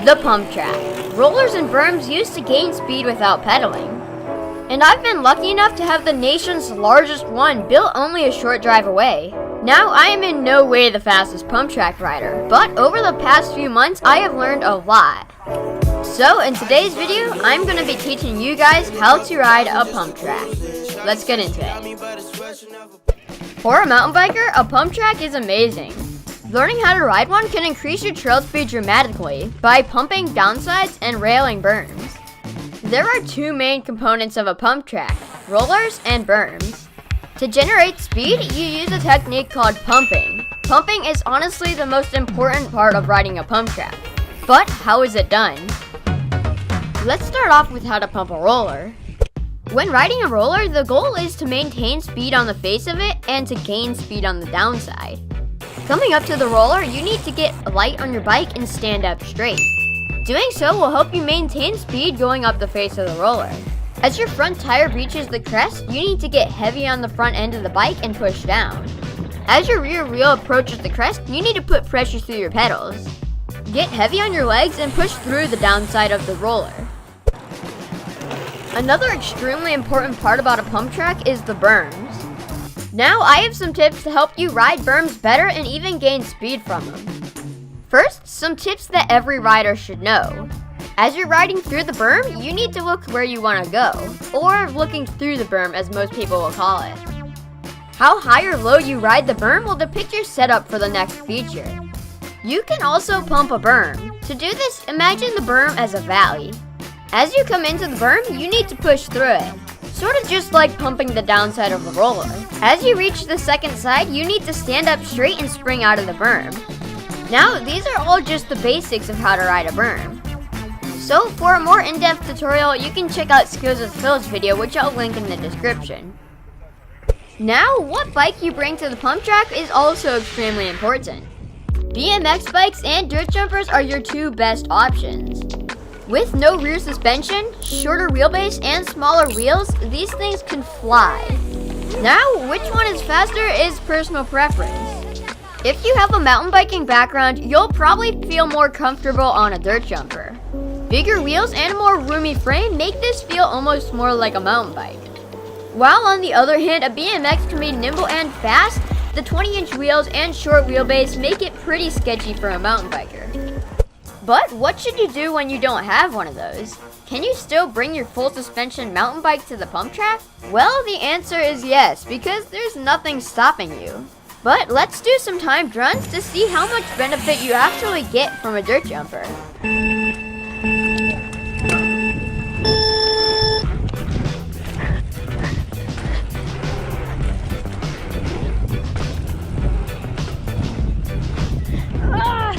The pump track. Rollers and berms used to gain speed without pedaling. And I've been lucky enough to have the nation's largest one built only a short drive away. Now, I am in no way the fastest pump track rider, but over the past few months, I have learned a lot. So, in today's video, I'm going to be teaching you guys how to ride a pump track. Let's get into it. For a mountain biker, a pump track is amazing. Learning how to ride one can increase your trail speed dramatically by pumping downsides and railing berms. There are two main components of a pump track, rollers and berms. To generate speed, you use a technique called pumping. Pumping is honestly the most important part of riding a pump track. But how is it done? Let's start off with how to pump a roller. When riding a roller, the goal is to maintain speed on the face of it and to gain speed on the downside. Coming up to the roller, you need to get light on your bike and stand up straight. Doing so will help you maintain speed going up the face of the roller. As your front tire reaches the crest, you need to get heavy on the front end of the bike and push down. As your rear wheel approaches the crest, you need to put pressure through your pedals. Get heavy on your legs and push through the downside of the roller. Another extremely important part about a pump track is the berms. Now I have some tips to help you ride berms better and even gain speed from them. First, some tips that every rider should know. As you're riding through the berm, you need to look where you want to go, or looking through the berm as most people will call it. How high or low you ride the berm will depict your setup for the next feature. You can also pump a berm. To do this, imagine the berm as a valley. As you come into the berm, you need to push through it, sort of just like pumping the downside of the roller. As you reach the second side, you need to stand up straight and spring out of the berm. Now, these are all just the basics of how to ride a berm. So, for a more in-depth tutorial, you can check out Skills with Phil's video, which I'll link in the description. Now, what bike you bring to the pump track is also extremely important. BMX bikes and dirt jumpers are your two best options. With no rear suspension, shorter wheelbase, and smaller wheels, these things can fly. Now, which one is faster is personal preference. If you have a mountain biking background, you'll probably feel more comfortable on a dirt jumper. Bigger wheels and a more roomy frame make this feel almost more like a mountain bike. While on the other hand, a BMX can be nimble and fast, the 20-inch wheels and short wheelbase make it pretty sketchy for a mountain biker. But what should you do when you don't have one of those? Can you still bring your full suspension mountain bike to the pump track? Well, the answer is yes, because there's nothing stopping you. But let's do some timed runs to see how much benefit you actually get from a dirt jumper. Ah!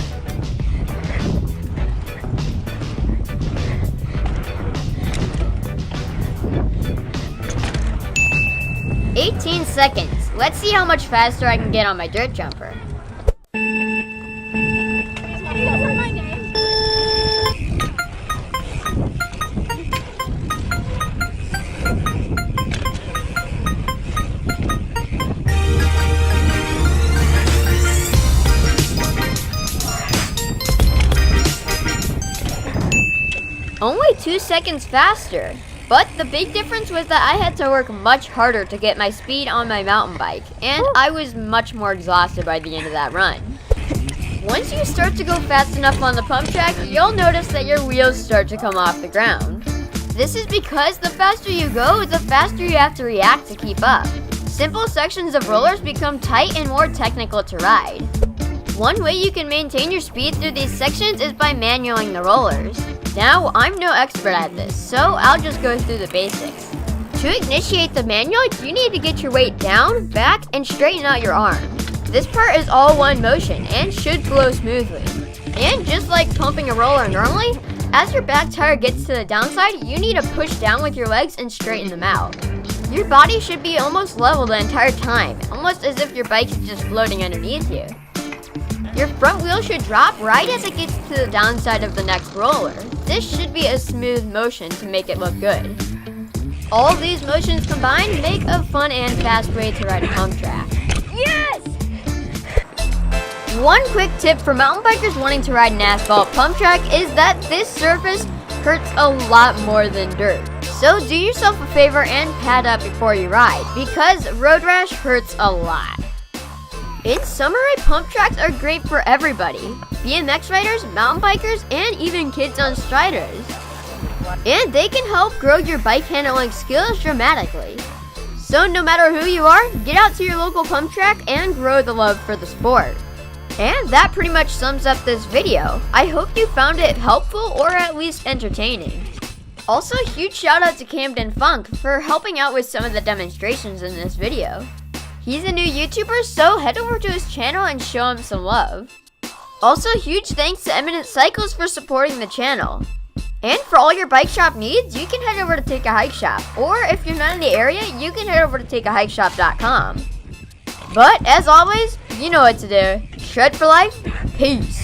18 seconds. Let's see how much faster I can get on my dirt jumper. Only 2 seconds faster. But the big difference was that I had to work much harder to get my speed on my mountain bike, and I was much more exhausted by the end of that run. Once you start to go fast enough on the pump track, you'll notice that your wheels start to come off the ground. This is because the faster you go, the faster you have to react to keep up. Simple sections of rollers become tight and more technical to ride. One way you can maintain your speed through these sections is by manualing the rollers. Now, I'm no expert at this, so I'll just go through the basics. To initiate the manual, you need to get your weight down, back, and straighten out your arm. This part is all one motion and should flow smoothly. And just like pumping a roller normally, as your back tire gets to the downside, you need to push down with your legs and straighten them out. Your body should be almost level the entire time, almost as if your bike is just floating underneath you. Your front wheel should drop right as it gets to the downside of the next roller. This should be a smooth motion to make it look good. All these motions combined make a fun and fast way to ride a pump track. Yes! One quick tip for mountain bikers wanting to ride an asphalt pump track is that this surface hurts a lot more than dirt. So do yourself a favor and pad up before you ride, because road rash hurts a lot. In summary, pump tracks are great for everybody. BMX riders, mountain bikers, and even kids on striders. And they can help grow your bike handling skills dramatically. So no matter who you are, get out to your local pump track and grow the love for the sport. And that pretty much sums up this video. I hope you found it helpful or at least entertaining. Also, huge shout out to Camden Funk for helping out with some of the demonstrations in this video. He's a new YouTuber, so head over to his channel and show him some love. Also, huge thanks to Eminent Cycles for supporting the channel. And for all your bike shop needs, you can head over to Take a Hike Shop. Or if you're not in the area, you can head over to takeahikeshop.com. But as always, you know what to do. Shred for life. Peace.